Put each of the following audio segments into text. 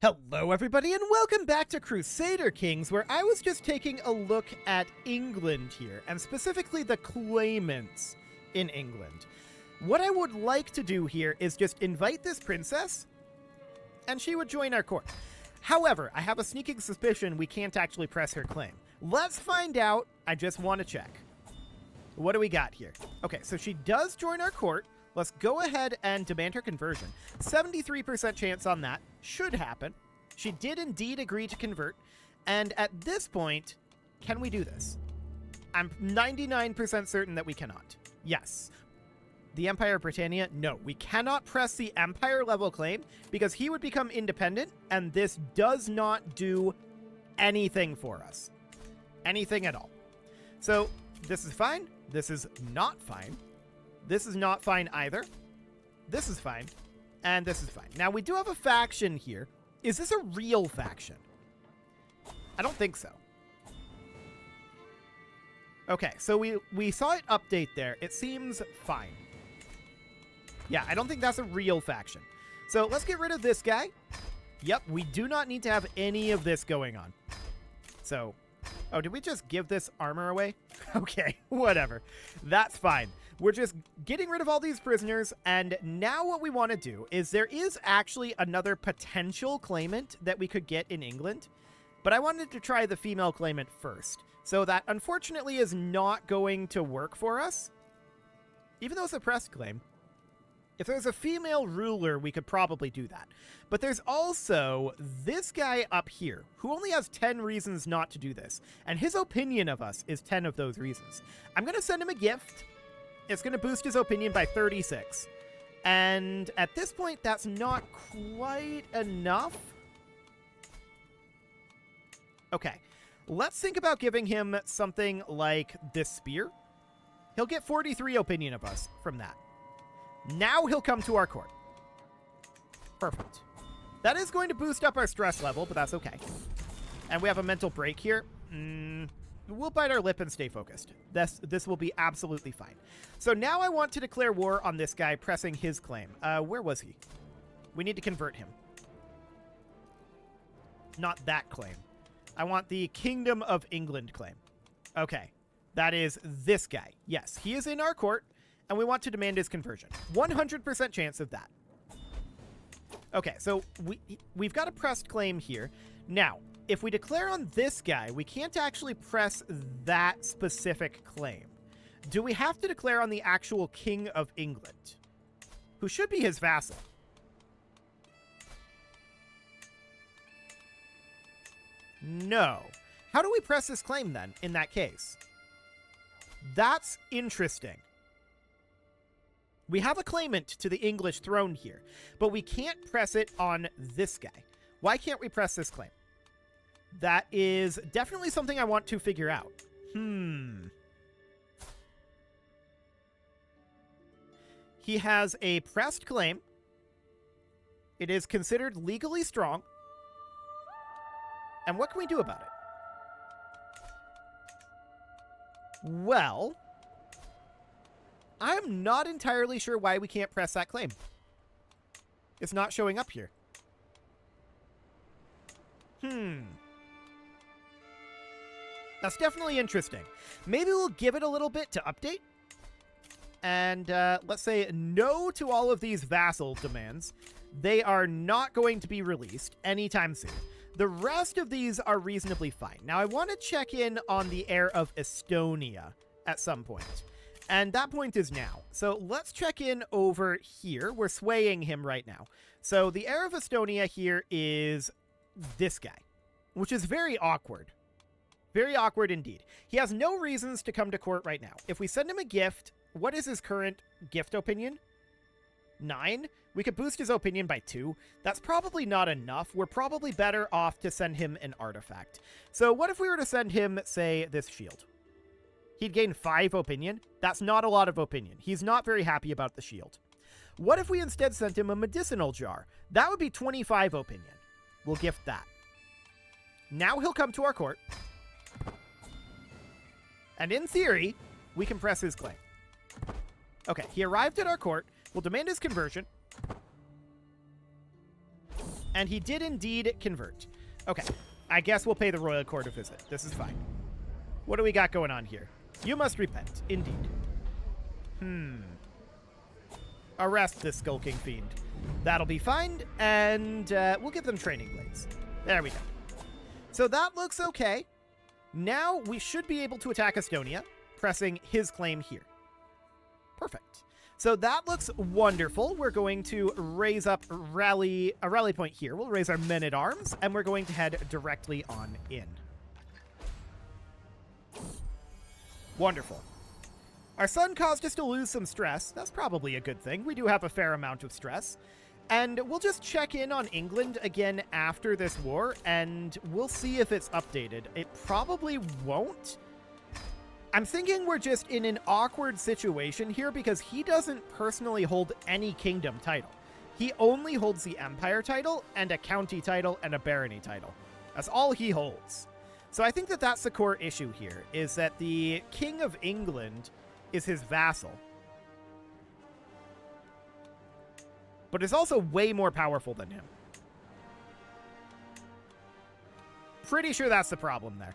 Hello everybody and welcome back to Crusader Kings, where I was just taking a look at England here, and specifically the claimants in England. What I would like to do here is just invite this princess, and she would join our court. However, I have a sneaking suspicion we can't actually press her claim. Let's find out. I just want to check. What do we got here? Okay, so she does join our court. Let's go ahead and demand her conversion. 73% chance on that. Should happen. She did indeed agree to convert. And at this point, can we do this? I'm 99% certain that we cannot. Yes. The Empire of Britannia? No, we cannot press the Empire level claim because he would become independent, and this does not do anything for us. Anything at all. So, this is fine. This is not fine. This is not fine either. This is fine. And this is fine. Now, we do have a faction here. Is this a real faction? I don't think so. Okay, so we saw it update there. It seems fine. Yeah, I don't think that's a real faction. So let's get rid of this guy. Yep, we do not need to have any of this going on. So, oh, did we just give this armor away? Okay, whatever. That's fine. We're just getting rid of all these prisoners, and now what we want to do is there is actually another potential claimant that we could get in England, but I wanted to try the female claimant first. So that unfortunately is not going to work for us, even though it's a pressed claim. If there's a female ruler, we could probably do that. But there's also this guy up here who only has 10 reasons not to do this, and his opinion of us is 10 of those reasons. I'm going to send him a gift. It's going to boost his opinion by 36. And at this point, that's not quite enough. Okay, let's think about giving him something like this spear. He'll get 43 opinion of us from that. Now he'll come to our court. Perfect. That is going to boost up our stress level, but that's okay. And we have a mental break here. We'll bite our lip and stay focused. This will be absolutely fine. So now I want to declare war on this guy pressing his claim. Where was he? We need to convert him. Not that claim. I want the Kingdom of England claim. Okay. That is this guy. Yes, he is in our court, and we want to demand his conversion. 100% chance of that. Okay, so we've got a pressed claim here. Now, if we declare on this guy, we can't actually press that specific claim. Do we have to declare on the actual King of England, who should be his vassal? No. How do we press this claim then, in that case? That's interesting. We have a claimant to the English throne here, but we can't press it on this guy. Why can't we press this claim? That is definitely something I want to figure out. He has a pressed claim. It is considered legally strong. And what can we do about it? Well, I'm not entirely sure why we can't press that claim. It's not showing up here. That's definitely interesting. Maybe we'll give it a little bit to update. And let's say no to all of these vassal demands. They are not going to be released anytime soon. The rest of these are reasonably fine. Now, I want to check in on the heir of Estonia at some point. And that point is now. So let's check in over here. We're swaying him right now. So the heir of Estonia here is this guy, which is very awkward. Very awkward indeed. He has no reasons to come to court right now. If we send him a gift, what is his current gift opinion? 9? We could boost his opinion by 2. That's probably not enough. We're probably better off to send him an artifact. So what if we were to send him, say, this shield? He'd gain 5 opinion. That's not a lot of opinion. He's not very happy about the shield. What if we instead sent him a medicinal jar? That would be 25 opinion. We'll gift that. Now he'll come to our court. And in theory, we can press his claim. Okay, he arrived at our court. We'll demand his conversion. And he did indeed convert. Okay, I guess we'll pay the royal court a visit. This is fine. What do we got going on here? You must repent. Indeed. Arrest this skulking fiend. That'll be fine, and we'll give them training blades. There we go. So that looks okay. Now we should be able to attack Estonia, pressing his claim here. Perfect. So that looks wonderful. We're going to raise up a rally point here. We'll raise our men-at-arms, and we're going to head directly on in. Wonderful. Our sun caused us to lose some stress. That's probably a good thing. We do have a fair amount of stress. And we'll just check in on England again after this war, and we'll see if it's updated. It probably won't. I'm thinking we're just in an awkward situation here because he doesn't personally hold any kingdom title. He only holds the empire title and a county title and a barony title. That's all he holds. So I think that that's the core issue here, is that the King of England is his vassal, but is also way more powerful than him. Pretty sure that's the problem there.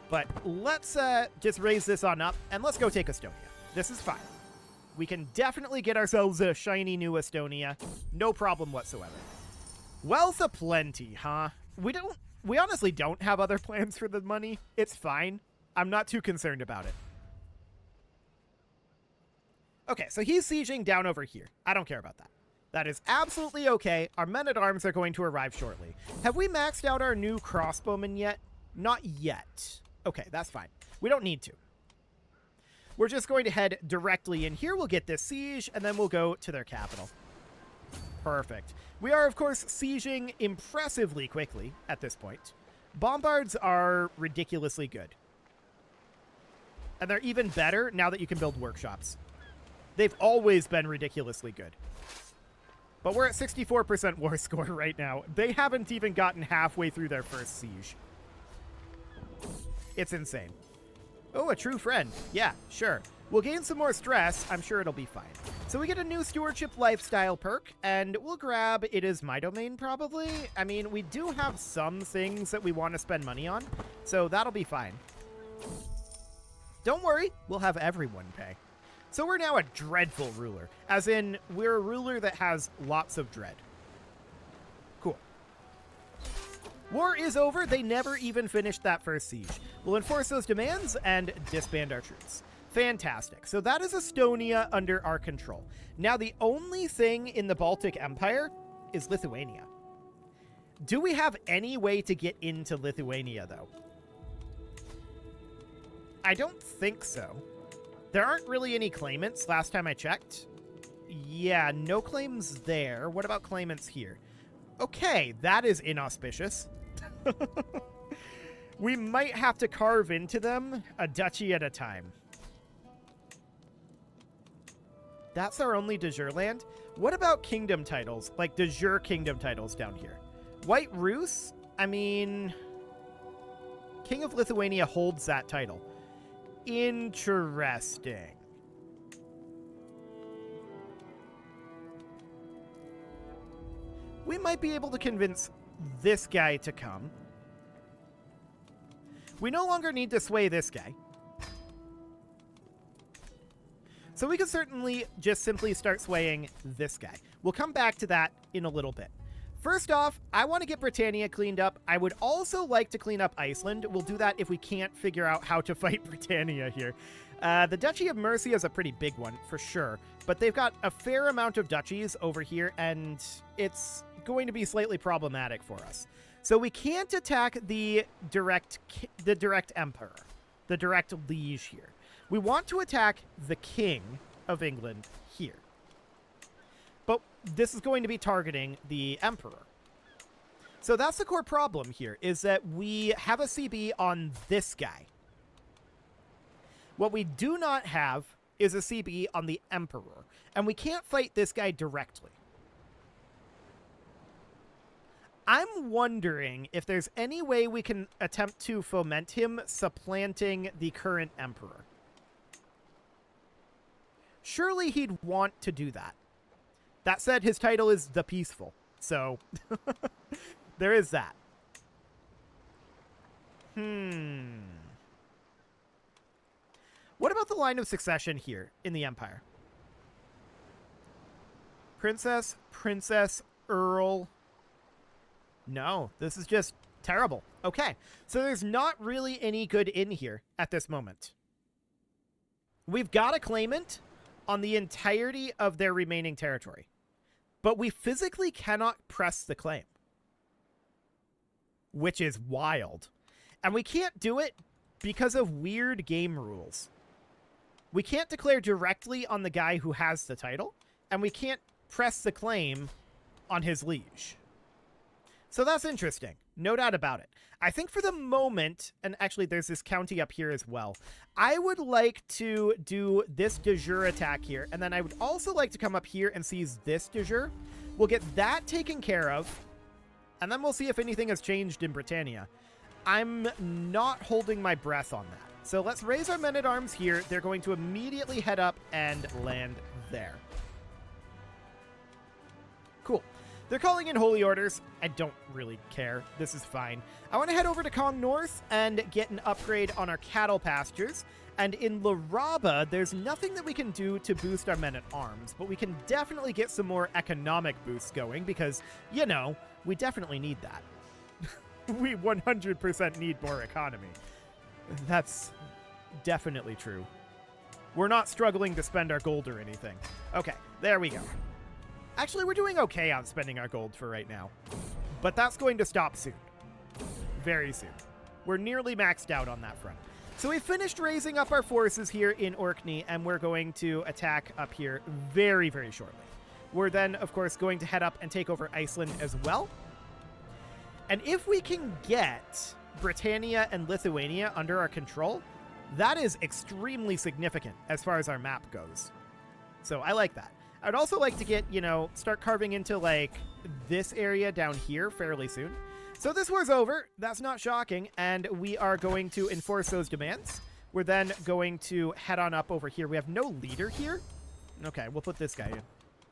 But let's just raise this on up, and let's go take Estonia. This is fine. We can definitely get ourselves a shiny new Estonia. No problem whatsoever. Wealth aplenty, huh? We honestly don't have other plans for the money. It's fine. I'm not too concerned about it. Okay, so he's sieging down over here. I don't care about that. That is absolutely okay. Our men-at-arms are going to arrive shortly. Have we maxed out our new crossbowmen yet? Not yet. Okay, that's fine. We don't need to. We're just going to head directly in here. We'll get this siege, and then we'll go to their capital. Perfect. We are, of course, sieging impressively quickly at this point. Bombards are ridiculously good. And they're even better now that you can build workshops. They've always been ridiculously good. But we're at 64% war score right now. They haven't even gotten halfway through their first siege. It's insane. Oh, a true friend. Yeah, sure. We'll gain some more stress. I'm sure it'll be fine. So we get a new stewardship lifestyle perk, and we'll grab It Is My Domain, probably. I mean, we do have some things that we want to spend money on, so that'll be fine. Don't worry, we'll have everyone pay. So we're now a dreadful ruler, as in we're a ruler that has lots of dread. Cool. War is over. They never even finished that first siege. We'll enforce those demands and disband our troops. Fantastic. So that is Estonia under our control. Now, the only thing in the Baltic Empire is Lithuania. Do we have any way to get into Lithuania, though? I don't think so. There aren't really any claimants last time I checked. Yeah, no claims there. What about claimants here? Okay, that is inauspicious. We might have to carve into them a duchy at a time. That's our only de jure land? What about kingdom titles, like de jure kingdom titles down here? White Rus? I mean, King of Lithuania holds that title. Interesting. We might be able to convince this guy to come. We no longer need to sway this guy. So we can certainly just simply start swaying this guy. We'll come back to that in a little bit. First off, I want to get Britannia cleaned up. I would also like to clean up Iceland. We'll do that if we can't figure out how to fight Britannia here. The Duchy of Mercia is a pretty big one, for sure. But they've got a fair amount of duchies over here, and it's going to be slightly problematic for us. So we can't attack the direct emperor, the direct liege here. We want to attack the King of England here. But this is going to be targeting the emperor. So that's the core problem here, is that we have a CB on this guy. What we do not have is a CB on the emperor, and we can't fight this guy directly. I'm wondering if there's any way we can attempt to foment him supplanting the current emperor. Surely he'd want to do that. That said, his title is The Peaceful. So there is that. What about the line of succession here in the Empire? Princess, Princess, Earl. No, this is just terrible. Okay, so there's not really any good in here at this moment. We've got a claimant on the entirety of their remaining territory, but we physically cannot press the claim, which is wild. And we can't do it because of weird game rules. We can't declare directly on the guy who has the title, and we can't press the claim on his liege. So that's interesting. No doubt about it. I think for the moment, and actually there's this county up here as well, I would like to do this de jure attack here, and then I would also like to come up here and seize this de jure. We'll get that taken care of, and then we'll see if anything has changed in Britannia. I'm not holding my breath on that. So let's raise our men-at-arms here. They're going to immediately head up and land there. Cool. They're calling in holy orders. I don't really care. This is fine. I want to head over to Kong North and get an upgrade on our cattle pastures. And in Laraba, there's nothing that we can do to boost our men-at-arms, but we can definitely get some more economic boosts going because, you know, we definitely need that. We 100% need more economy. That's definitely true. We're not struggling to spend our gold or anything. Okay, there we go. Actually, we're doing okay on spending our gold for right now. But that's going to stop soon. Very soon. We're nearly maxed out on that front. So we finished raising up our forces here in Orkney, and we're going to attack up here very, very shortly. We're then, of course, going to head up and take over Iceland as well. And if we can get Britannia and Lithuania under our control, that is extremely significant as far as our map goes. So I like that. I'd also like to get, you know, start carving into, like, this area down here fairly soon. So this war's over. That's not shocking. And we are going to enforce those demands. We're then going to head on up over here. We have no leader here. Okay, we'll put this guy in.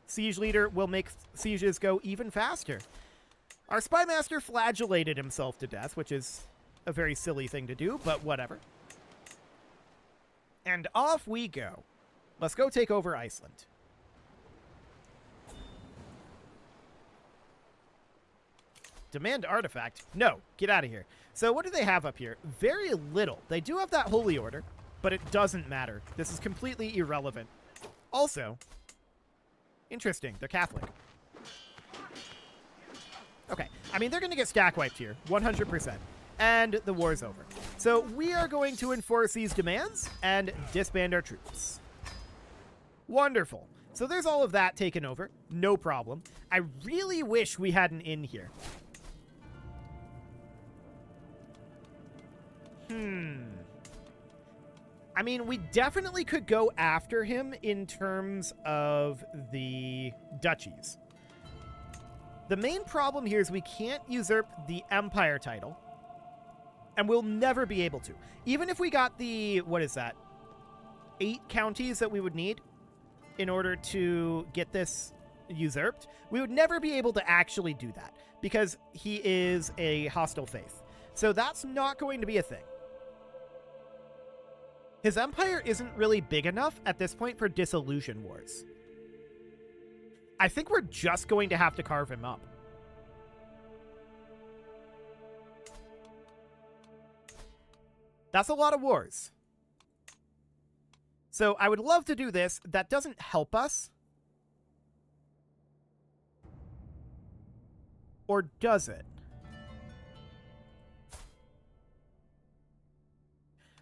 Siege leader will make sieges go even faster. Our spy master flagellated himself to death, which is a very silly thing to do, but whatever. And off we go. Let's go take over Iceland. Demand artifact? No, get out of here. So what do they have up here? Very little. They do have that holy order, but it doesn't matter. This is completely irrelevant. Also, interesting, they're Catholic. Okay, I mean, they're going to get stack wiped here, 100%. And the war's over. So we are going to enforce these demands and disband our troops. Wonderful. So there's all of that taken over. No problem. I really wish we had an inn here. I mean, we definitely could go after him in terms of the duchies. The main problem here is we can't usurp the empire title, and we'll never be able to. Even if we got the, what is that, 8 counties that we would need in order to get this usurped, we would never be able to actually do that because he is a hostile faith. So that's not going to be a thing. His empire isn't really big enough at this point for dissolution wars. I think we're just going to have to carve him up. That's a lot of wars. So I would love to do this. That doesn't help us. Or does it?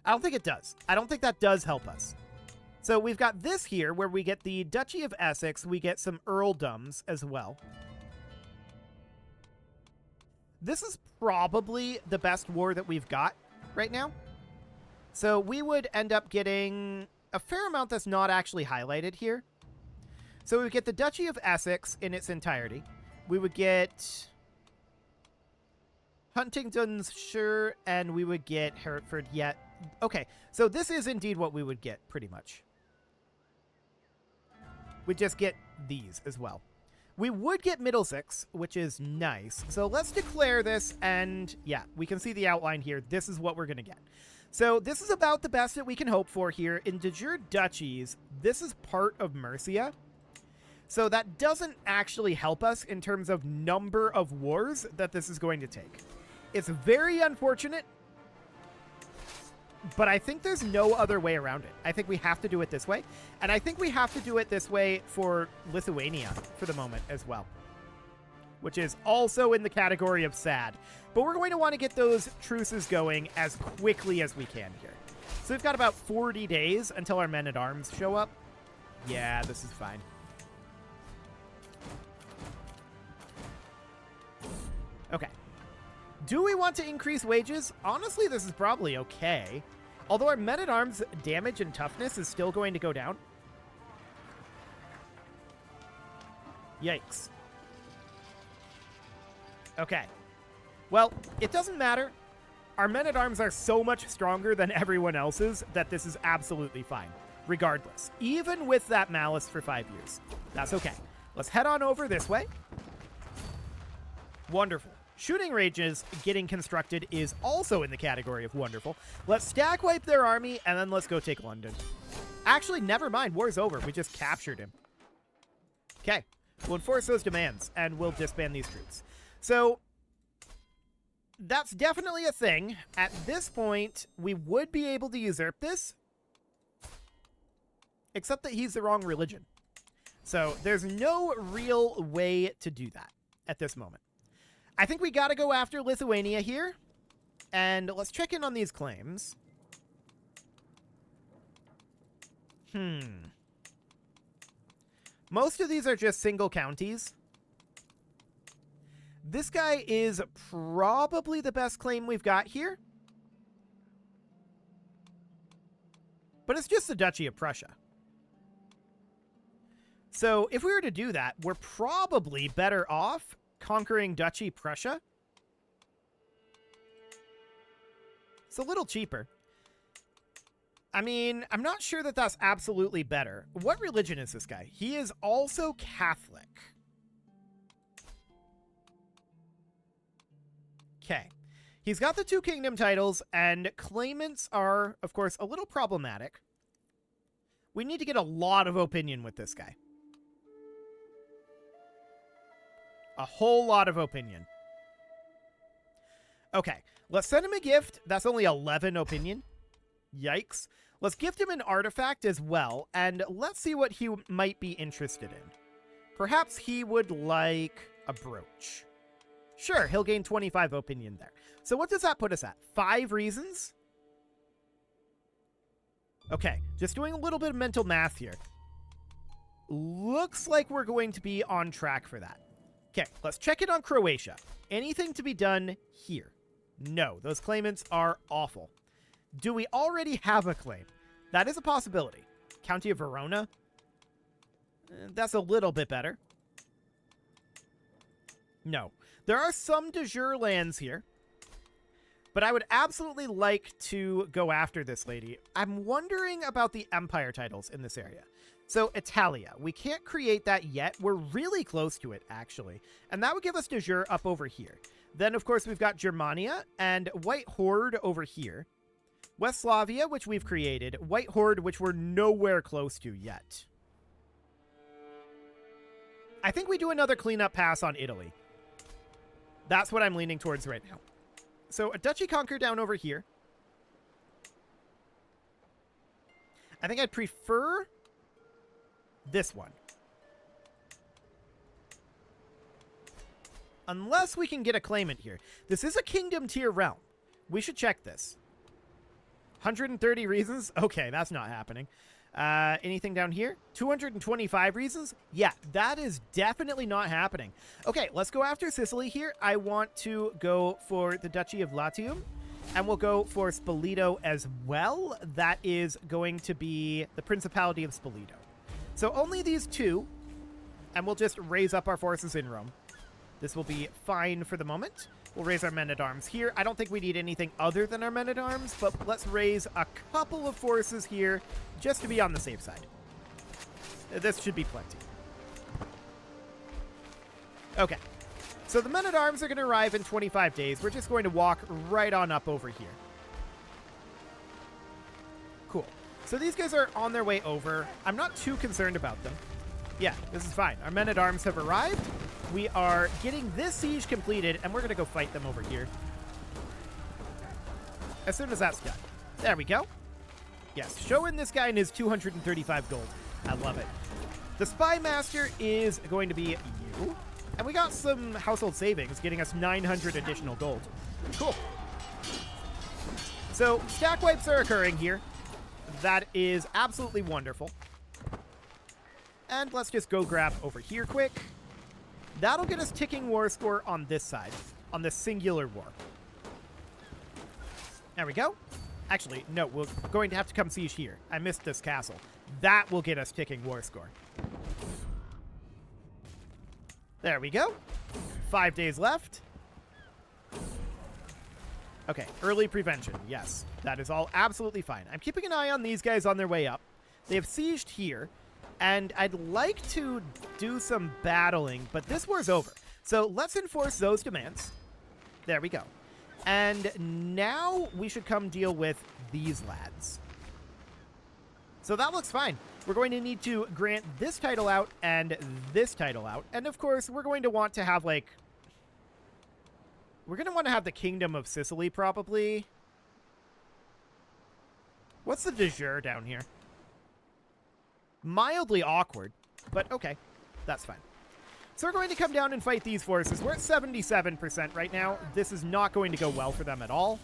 I don't think it does. I don't think that does help us. So we've got this here where we get the Duchy of Essex. We get some earldoms as well. This is probably the best war that we've got right now. So we would end up getting a fair amount that's not actually highlighted here. So we would get the Duchy of Essex in its entirety. We would get Huntingdonshire, and we would get Hereford yet. Okay, so this is indeed what we would get, pretty much. We just get these as well. We would get Middlesex, which is nice. So let's declare this, and yeah, we can see the outline here. This is what we're going to get. So this is about the best that we can hope for here. In de jure duchies, this is part of Mercia. So that doesn't actually help us in terms of number of wars that this is going to take. It's very unfortunate, but I think there's no other way around it. I think we have to do it this way. And I think we have to do it this way for Lithuania for the moment as well, which is also in the category of sad. But we're going to want to get those truces going as quickly as we can here. So we've got about 40 days until our men-at-arms show up. Yeah, this is fine. Okay. Do we want to increase wages? Honestly, this is probably okay. Although our men-at-arms damage and toughness is still going to go down. Yikes. Okay. Well, it doesn't matter. Our men-at-arms are so much stronger than everyone else's that this is absolutely fine, regardless. Even with that malice for 5 years. That's okay. Let's head on over this way. Wonderful. Shooting ranges getting constructed is also in the category of wonderful. Let's stack wipe their army, and then let's go take London. Actually, never mind. War's over. We just captured him. Okay. We'll enforce those demands, and we'll disband these troops. So that's definitely a thing. At this point, we would be able to usurp this, except that he's the wrong religion. So there's no real way to do that at this moment. I think we got to go after Lithuania here, and let's check in on these claims. Most of these are just single counties. This guy is probably the best claim we've got here. But it's just the Duchy of Prussia. So if we were to do that, we're probably better off conquering Duchy Prussia. It's a little cheaper. I mean, I'm not sure that that's absolutely better. What religion is this guy? He is also Catholic. Okay. He's got the 2 kingdom titles, and claimants are, of course, a little problematic. We need to get a lot of opinion with this guy. A whole lot of opinion. Okay, let's send him a gift. That's only 11 opinion. Yikes. Let's gift him an artifact as well, and let's see what he might be interested in. Perhaps he would like a brooch. Sure, he'll gain 25 opinion there. So what does that put us at? 5 reasons? Okay, just doing a little bit of mental math here. Looks like we're going to be on track for that. Okay, let's check it on Croatia. Anything to be done here? No, those claimants are awful. Do we already have a claim? That is a possibility. County of Verona? That's a little bit better. No. There are some de jure lands here, but I would absolutely like to go after this lady. I'm wondering about the empire titles in this area. So Italia, we can't create that yet. We're really close to it, actually. And that would give us de jure up over here. Then, of course, we've got Germania and White Horde over here. Westphalia, which we've created. White Horde, which we're nowhere close to yet. I think we do another cleanup pass on Italy. That's what I'm leaning towards right now. So a duchy conquer down over here. I think I'd prefer this one. Unless we can get a claimant here. This is a kingdom tier realm. We should check this. 130 reasons? Okay, that's not happening. Anything down here? 225 reasons? Yeah, that is definitely not happening. Okay, let's go after Sicily here. I want to go for the Duchy of Latium, and we'll go for Spoleto as well. That is going to be the Principality of Spoleto. So only these 2, and we'll just raise up our forces in Rome. This will be fine for the moment. We'll raise our men-at-arms here. I don't think we need anything other than our men-at-arms, but let's raise a couple of forces here just to be on the safe side. This should be plenty. Okay. So the men-at-arms are going to arrive in 25 days. We're just going to walk right on up over here. Cool. So these guys are on their way over. I'm not too concerned about them. Yeah, this is fine. Our men-at-arms have arrived. We are getting this siege completed, and we're going to go fight them over here. As soon as that's done. There we go. Yes, showing this guy in his 235 gold. I love it. The Spy Master is going to be you. And we got some household savings, getting us 900 additional gold. Cool. So, stack wipes are occurring here. That is absolutely wonderful. And let's just go grab over here quick. That'll get us ticking war score on this side, on this singular war. There we go. Actually, no, we're going to have to come siege here. I missed this castle. That will get us ticking war score. There we go. 5 days left. Okay, early prevention. Yes, that is all absolutely fine. I'm keeping an eye on these guys on their way up. They have sieged here, and I'd like to do some battling, but this war's over. So let's enforce those demands. There we go. And now we should come deal with these lads. So that looks fine. We're going to need to grant this title out and this title out. And of course, we're going to want to have, like... We're going to want to have the Kingdom of Sicily, probably. What's the de jure down here? Mildly awkward, but okay. That's fine. So we're going to come down and fight these forces. We're at 77% right now. This is not going to go well for them at all.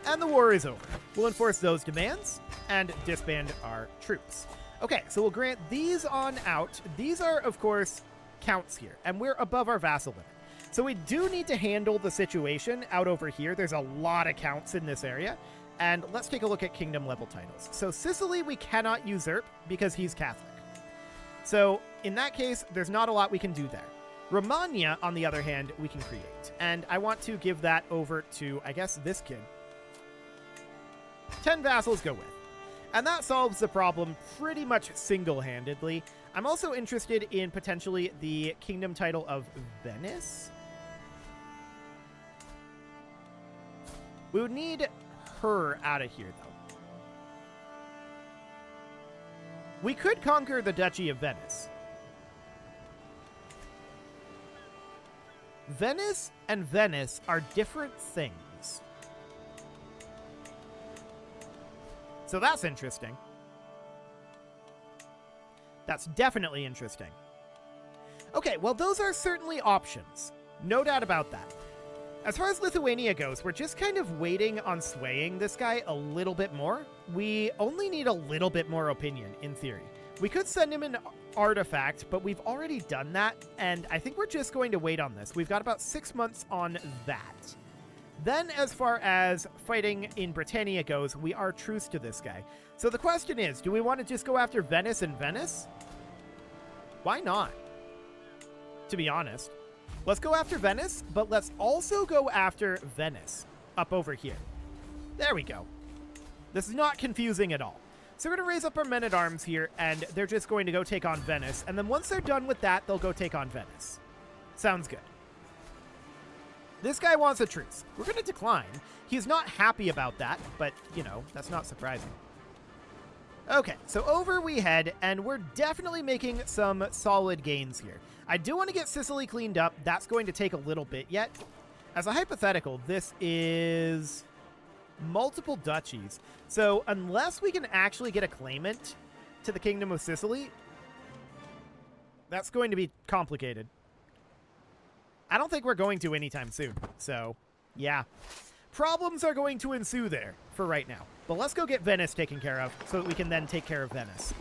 And the war is over. We'll enforce those demands and disband our troops. Okay, so we'll grant these on out. These are, of course, counts here, and we're above our vassal limit. So we do need to handle the situation out over here. There's a lot of counts in this area. And let's take a look at kingdom level titles. So Sicily, we cannot usurp because he's Catholic. So in that case, there's not a lot we can do there. Romagna, on the other hand, we can create. And I want to give that over to, I guess, this kid. 10 vassals go with. And that solves the problem pretty much single-handedly. I'm also interested in potentially the kingdom title of Venice. We would need her out of here, though. We could conquer the Duchy of Venice. Venice and Venice are different things. So that's interesting. That's definitely interesting. Okay, well, those are certainly options. No doubt about that. As far as Lithuania goes, we're just kind of waiting on swaying this guy a little bit more. We only need a little bit more opinion, in theory. We could send him an artifact, but we've already done that, and I think we're just going to wait on this. We've got about 6 months on that. Then, as far as fighting in Britannia goes, we are truce to this guy. So the question is, do we want to just go after Venice and Venice? Why not? To be honest. Let's go after Venice, but let's also go after Venice up over here. There we go. This is not confusing at all. So we're going to raise up our men-at-arms here, and they're just going to go take on Venice. And then once they're done with that, they'll go take on Venice. Sounds good. This guy wants a truce. We're going to decline. He's not happy about that, but, you know, that's not surprising. Okay, so over we head, and we're definitely making some solid gains here. I do want to get Sicily cleaned up. That's going to take a little bit yet. As a hypothetical, this is multiple duchies. So unless we can actually get a claimant to the Kingdom of Sicily, that's going to be complicated. I don't think we're going to anytime soon. So, yeah. Problems are going to ensue there for right now. But let's go get Venice taken care of so that we can then take care of Venice.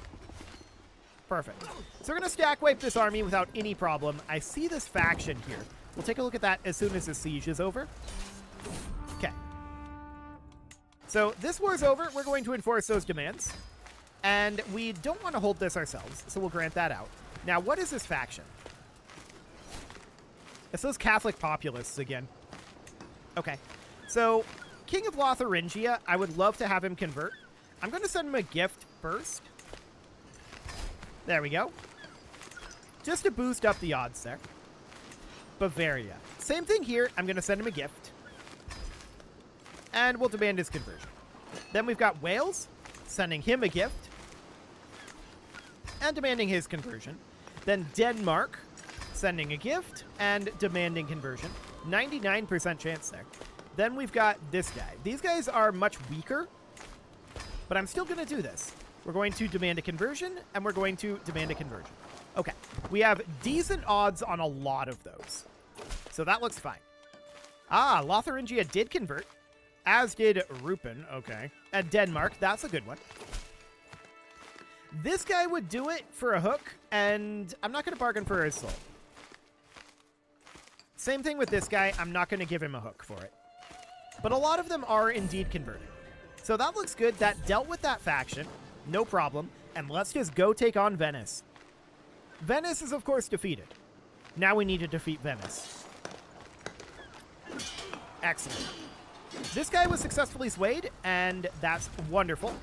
Perfect. So we're going to stack wipe this army without any problem. I see this faction here. We'll take a look at that as soon as the siege is over. Okay. So this war's over. We're going to enforce those demands. And we don't want to hold this ourselves, so we'll grant that out. Now, what is this faction? It's those Catholic populists again. Okay. So, King of Lotharingia, I would love to have him convert. I'm going to send him a gift first. There we go. just to boost up the odds there. Bavaria. Same thing here. I'm going to send him a gift. And we'll demand his conversion. Then we've got Wales, sending him a gift. And demanding his conversion. Then Denmark, sending a gift and demanding conversion. 99% chance there. Then we've got this guy. These guys are much weaker, but I'm still going to do this. We're going to demand a conversion, and we're going to demand a conversion. Okay. We have decent odds on a lot of those. So that looks fine. Ah, Lotharingia did convert, as did Rupin. Okay. And Denmark, that's a good one. This guy would do it for a hook, and I'm not going to bargain for his soul. Same thing with this guy. I'm not going to give him a hook for it. But a lot of them are indeed converting. So that looks good. That dealt with that faction. No problem. And let's just go take on Venice. Venice is, of course, defeated. Now we need to defeat Venice. Excellent. This guy was successfully swayed, and that's wonderful.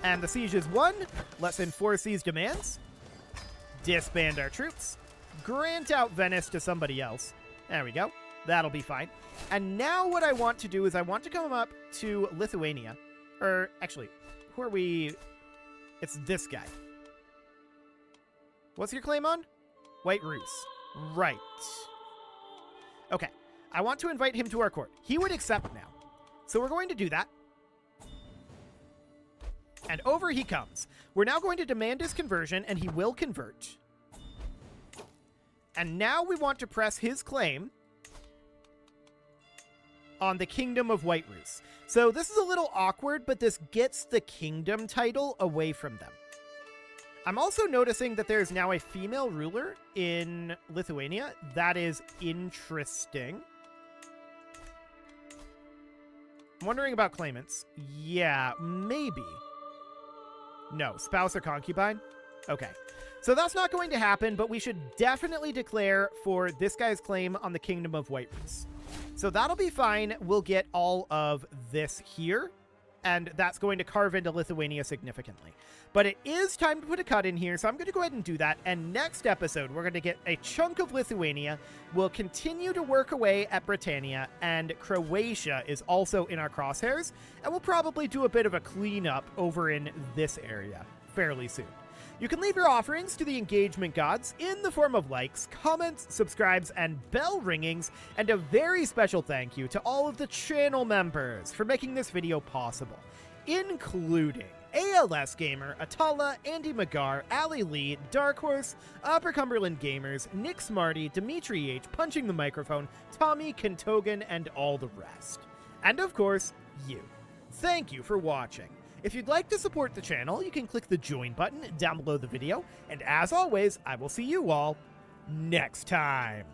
And the siege is won. Let's enforce these demands. Disband our troops. Grant out Venice to somebody else. There we go. That'll be fine. And now what I want to do is I want to come up to Lithuania. Or, actually, who are we? It's this guy. What's your claim on? White Rus. Right. Okay. I want to invite him to our court. He would accept now. So we're going to do that. And over he comes. We're now going to demand his conversion, and he will convert. And now we want to press his claim on the Kingdom of White Rus. So this is a little awkward, but this gets the kingdom title away from them. I'm also noticing that there's now a female ruler in Lithuania. That is interesting. I'm wondering about claimants. Yeah, maybe. No, spouse or concubine? Okay. So that's not going to happen, but we should definitely declare for this guy's claim on the Kingdom of White Rus. So that'll be fine. We'll get all of this here, and that's going to carve into Lithuania significantly. But it is time to put a cut in here, so I'm going to go ahead and do that. And next episode, we're going to get a chunk of Lithuania. We'll continue to work away at Britannia, and Croatia is also in our crosshairs, and we'll probably do a bit of a cleanup over in this area fairly soon. You can leave your offerings to the engagement gods in the form of likes, comments, subscribes, and bell ringings, and a very special thank you to all of the channel members for making this video possible, including ALS Gamer, Atala, Andy McGar, Ali Lee, Dark Horse, Upper Cumberland Gamers, Nick Smarty, Dimitri H, Punching the Microphone, Tommy, Kentogan, and all the rest. And of course, you. Thank you for watching. If you'd like to support the channel, you can click the join button down below the video, and as always, I will see you all next time.